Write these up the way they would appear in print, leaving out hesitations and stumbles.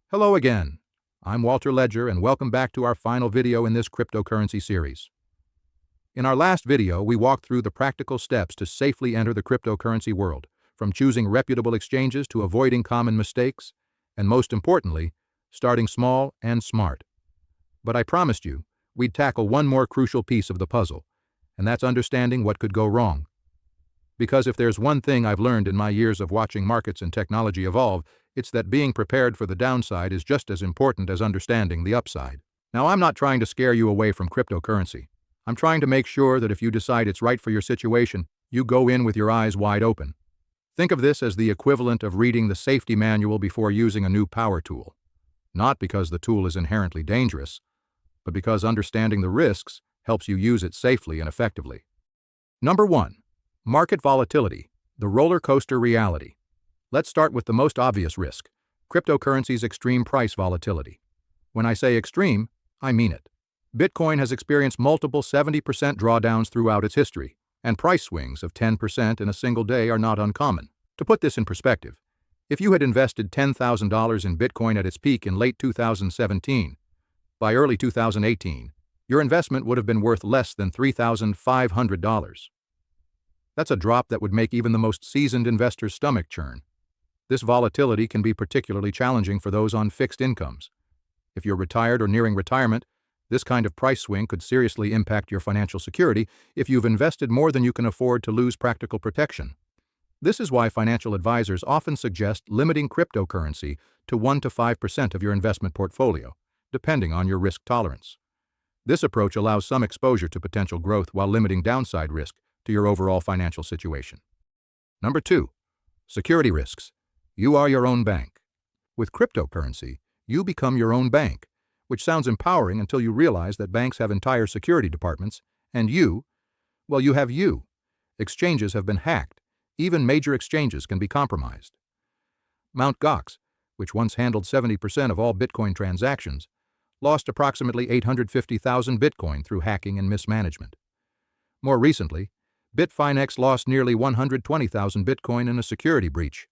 Hello again. I'm Walter Ledger and welcome back to our final video in this cryptocurrency series. In our last video, we walked through the practical steps to safely enter the cryptocurrency world, from choosing reputable exchanges to avoiding common mistakes, and most importantly, starting small and smart. But I promised you, we'd tackle one more crucial piece of the puzzle, and that's understanding what could go wrong. Because if there's one thing I've learned in my years of watching markets and technology evolve, it's that being prepared for the downside is just as important as understanding the upside. Now, I'm not trying to scare you away from cryptocurrency. I'm trying to make sure that if you decide it's right for your situation, you go in with your eyes wide open. Think of this as the equivalent of reading the safety manual before using a new power tool. Not because the tool is inherently dangerous, but because understanding the risks helps you use it safely and effectively. Number 1. Market volatility, the roller coaster reality. Let's start with the most obvious risk, cryptocurrency's extreme price volatility. When I say extreme, I mean it. Bitcoin has experienced multiple 70% drawdowns throughout its history, and price swings of 10% in a single day are not uncommon. To put this in perspective, if you had invested $10,000 in Bitcoin at its peak in late 2017, by early 2018, your investment would have been worth less than $3,500. That's a drop that would make even the most seasoned investor's stomach churn. This volatility can be particularly challenging for those on fixed incomes. If you're retired or nearing retirement, this kind of price swing could seriously impact your financial security if you've invested more than you can afford to lose practical protection. This is why financial advisors often suggest limiting cryptocurrency to 1 to 5% of your investment portfolio, depending on your risk tolerance. This approach allows some exposure to potential growth while limiting downside risk to your overall financial situation. Number 2. Security risks. You are your own bank. With cryptocurrency, you become your own bank, which sounds empowering until you realize that banks have entire security departments, and you have you. Exchanges have been hacked. Even major exchanges can be compromised. Mt. Gox, which once handled 70% of all Bitcoin transactions, lost approximately 850,000 Bitcoin through hacking and mismanagement. More recently, Bitfinex lost nearly 120,000 Bitcoin in a security breach.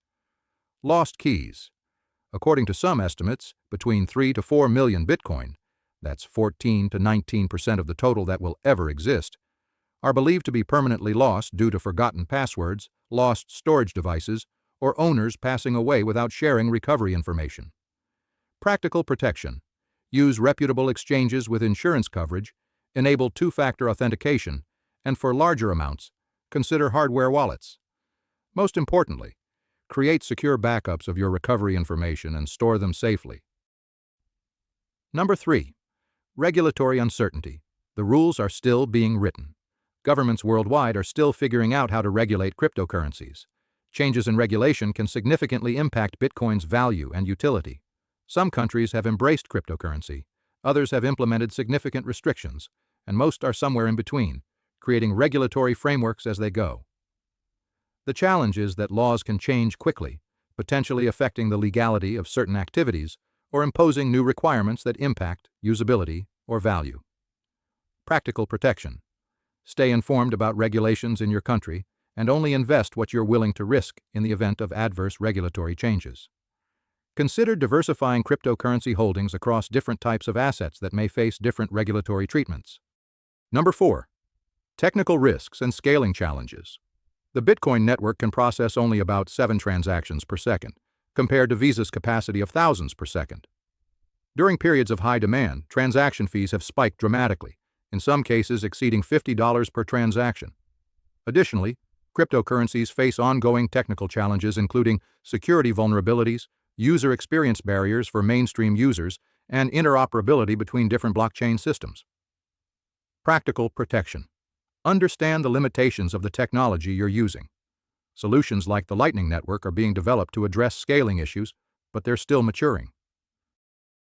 Lost keys. According to some estimates, between 3 to 4 million Bitcoin, that's 14 to 19% of the total that will ever exist, are believed to be permanently lost due to forgotten passwords, lost storage devices, or owners passing away without sharing recovery information. Practical protection. Use reputable exchanges with insurance coverage, enable two-factor authentication, and for larger amounts, consider hardware wallets. Most importantly, create secure backups of your recovery information and store them safely. Number 3. Regulatory uncertainty. The rules are still being written. Governments worldwide are still figuring out how to regulate cryptocurrencies. Changes in regulation can significantly impact Bitcoin's value and utility. Some countries have embraced cryptocurrency, others have implemented significant restrictions, and most are somewhere in between, creating regulatory frameworks as they go. The challenge is that laws can change quickly, potentially affecting the legality of certain activities or imposing new requirements that impact usability or value. Practical protection. Stay informed about regulations in your country and only invest what you're willing to risk in the event of adverse regulatory changes. Consider diversifying cryptocurrency holdings across different types of assets that may face different regulatory treatments. Number 4. Technical risks and scaling challenges. The Bitcoin network can process only about 7 transactions per second, compared to Visa's capacity of thousands per second. During periods of high demand, transaction fees have spiked dramatically, in some cases exceeding $50 per transaction. Additionally, cryptocurrencies face ongoing technical challenges including security vulnerabilities, user experience barriers for mainstream users, and interoperability between different blockchain systems. Practical protection. Understand the limitations of the technology you're using. Solutions like the Lightning Network are being developed to address scaling issues, but they're still maturing.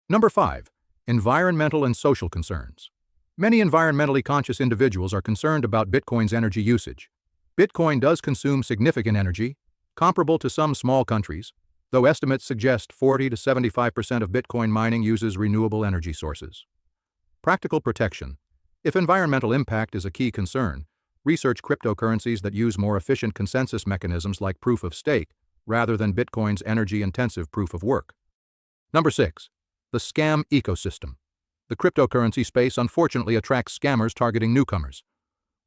Number 5. Environmental and social concerns. Many environmentally conscious individuals are concerned about Bitcoin's energy usage. Bitcoin does consume significant energy, comparable to some small countries, though estimates suggest 40 to 75% of Bitcoin mining uses renewable energy sources. Practical protection. If environmental impact is a key concern, research cryptocurrencies that use more efficient consensus mechanisms like proof of stake rather than Bitcoin's energy-intensive proof of work. Number 6. The scam ecosystem. The cryptocurrency space unfortunately attracts scammers targeting newcomers.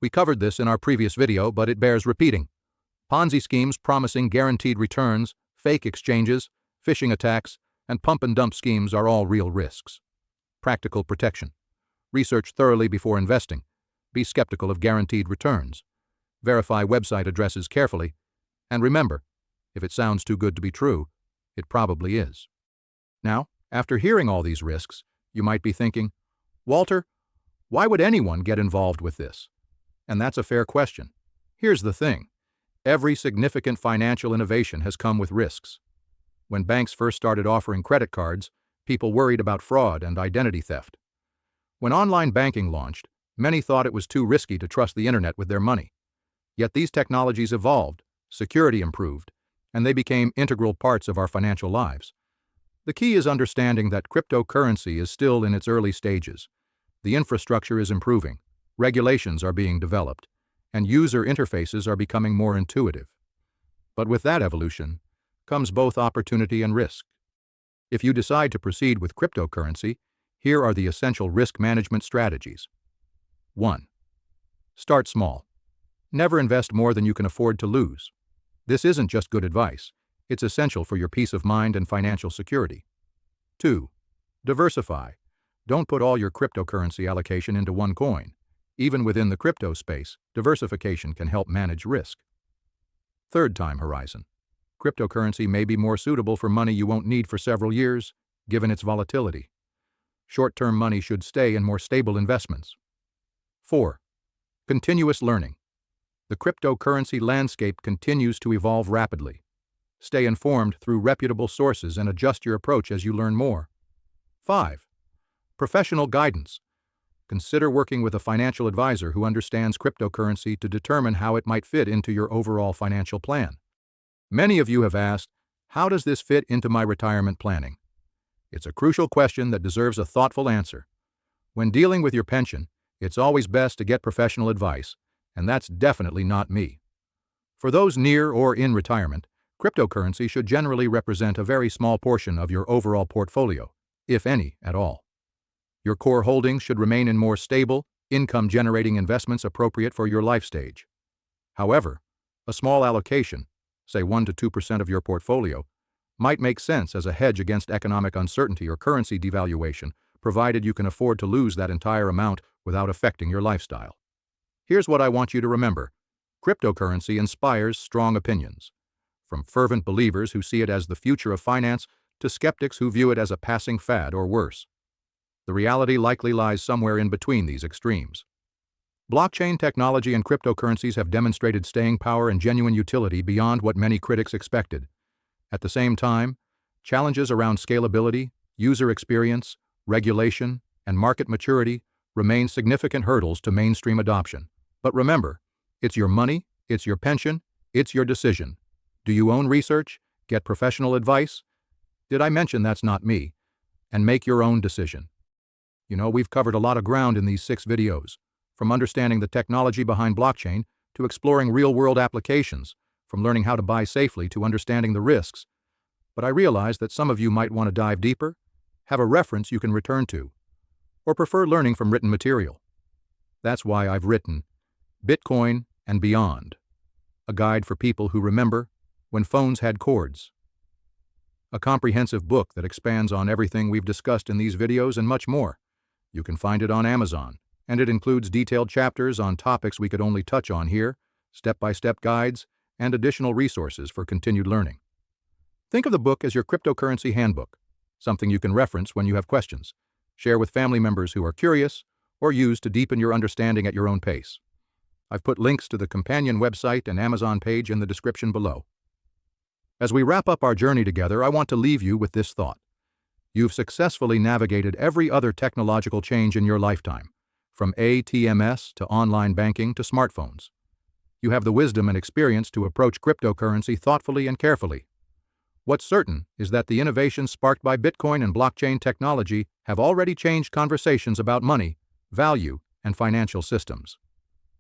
We covered this in our previous video, but it bears repeating. Ponzi schemes promising guaranteed returns, fake exchanges, phishing attacks, and pump-and-dump schemes are all real risks. Practical protection. Research thoroughly before investing. Be skeptical of guaranteed returns. Verify website addresses carefully. And remember, if it sounds too good to be true, it probably is. Now, after hearing all these risks, you might be thinking, Walter, why would anyone get involved with this? And that's a fair question. Here's the thing. Every significant financial innovation has come with risks. When banks first started offering credit cards, people worried about fraud and identity theft. When online banking launched, many thought it was too risky to trust the internet with their money. Yet these technologies evolved, security improved, and they became integral parts of our financial lives. The key is understanding that cryptocurrency is still in its early stages. The infrastructure is improving, regulations are being developed, and user interfaces are becoming more intuitive. But with that evolution comes both opportunity and risk. If you decide to proceed with cryptocurrency, here are the essential risk management strategies. 1. Start small. Never invest more than you can afford to lose. This isn't just good advice, it's essential for your peace of mind and financial security. 2. Diversify. Don't put all your cryptocurrency allocation into one coin. Even within the crypto space, diversification can help manage risk. 3rd time horizon. Cryptocurrency may be more suitable for money you won't need for several years, given its volatility. Short-term money should stay in more stable investments. 4. Continuous learning. The cryptocurrency landscape continues to evolve rapidly. Stay informed through reputable sources and adjust your approach as you learn more. 5. Professional guidance. Consider working with a financial advisor who understands cryptocurrency to determine how it might fit into your overall financial plan. Many of you have asked, how does this fit into my retirement planning? It's a crucial question that deserves a thoughtful answer. When dealing with your pension, it's always best to get professional advice, and that's definitely not me. For those near or in retirement, cryptocurrency should generally represent a very small portion of your overall portfolio, if any at all. Your core holdings should remain in more stable, income-generating investments appropriate for your life stage. However, a small allocation, say 1 to 2% of your portfolio, might make sense as a hedge against economic uncertainty or currency devaluation, provided you can afford to lose that entire amount without affecting your lifestyle. Here's what I want you to remember. Cryptocurrency inspires strong opinions. From fervent believers who see it as the future of finance to skeptics who view it as a passing fad or worse. The reality likely lies somewhere in between these extremes. Blockchain technology and cryptocurrencies have demonstrated staying power and genuine utility beyond what many critics expected. At the same time, challenges around scalability, user experience, regulation, and market maturity remain significant hurdles to mainstream adoption. But remember, it's your money, it's your pension, it's your decision. Do you own research? Get professional advice? Did I mention that's not me? And make your own decision. You know, we've covered a lot of ground in these 6 videos, from understanding the technology behind blockchain to exploring real-world applications, from learning how to buy safely to understanding the risks. But I realize that some of you might want to dive deeper, have a reference you can return to, or prefer learning from written material. That's why I've written Bitcoin and Beyond, a guide for people who remember when phones had cords. A comprehensive book that expands on everything we've discussed in these videos and much more. You can find it on Amazon, and it includes detailed chapters on topics we could only touch on here, step-by-step guides, and additional resources for continued learning. Think of the book as your cryptocurrency handbook, something you can reference when you have questions, share with family members who are curious, or use to deepen your understanding at your own pace. I've put links to the companion website and Amazon page in the description below. As we wrap up our journey together, I want to leave you with this thought. You've successfully navigated every other technological change in your lifetime, from ATMs to online banking to smartphones. You have the wisdom and experience to approach cryptocurrency thoughtfully and carefully. What's certain is that the innovations sparked by Bitcoin and blockchain technology have already changed conversations about money, value, and financial systems.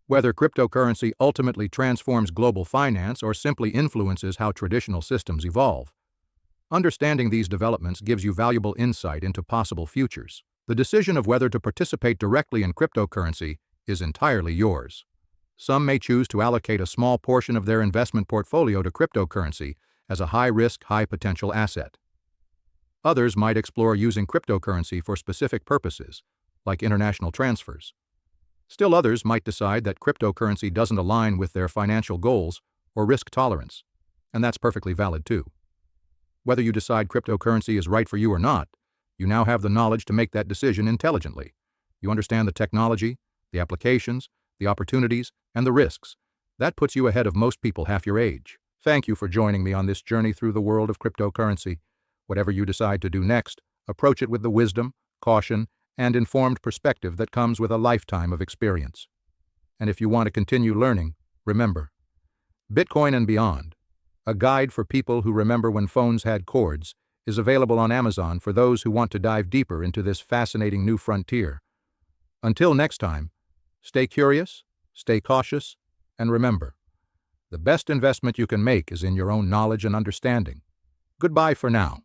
Whether cryptocurrency ultimately transforms global finance or simply influences how traditional systems evolve, Understanding these developments gives you valuable insight into possible futures. The decision of whether to participate directly in cryptocurrency is entirely yours. Some may choose to allocate a small portion of their investment portfolio to cryptocurrency as a high-risk, high-potential asset. Others might explore using cryptocurrency for specific purposes, like international transfers. Still others might decide that cryptocurrency doesn't align with their financial goals or risk tolerance, and that's perfectly valid too. Whether you decide cryptocurrency is right for you or not, you now have the knowledge to make that decision intelligently. You understand the technology, the applications, the opportunities, and the risks. That puts you ahead of most people half your age. Thank you for joining me on this journey through the world of cryptocurrency. Whatever you decide to do next, approach it with the wisdom, caution, and informed perspective that comes with a lifetime of experience. And if you want to continue learning, remember, Bitcoin and Beyond, a guide for people who remember when phones had cords, is available on Amazon for those who want to dive deeper into this fascinating new frontier. Until next time, stay curious, stay cautious, and remember, the best investment you can make is in your own knowledge and understanding. Goodbye for now.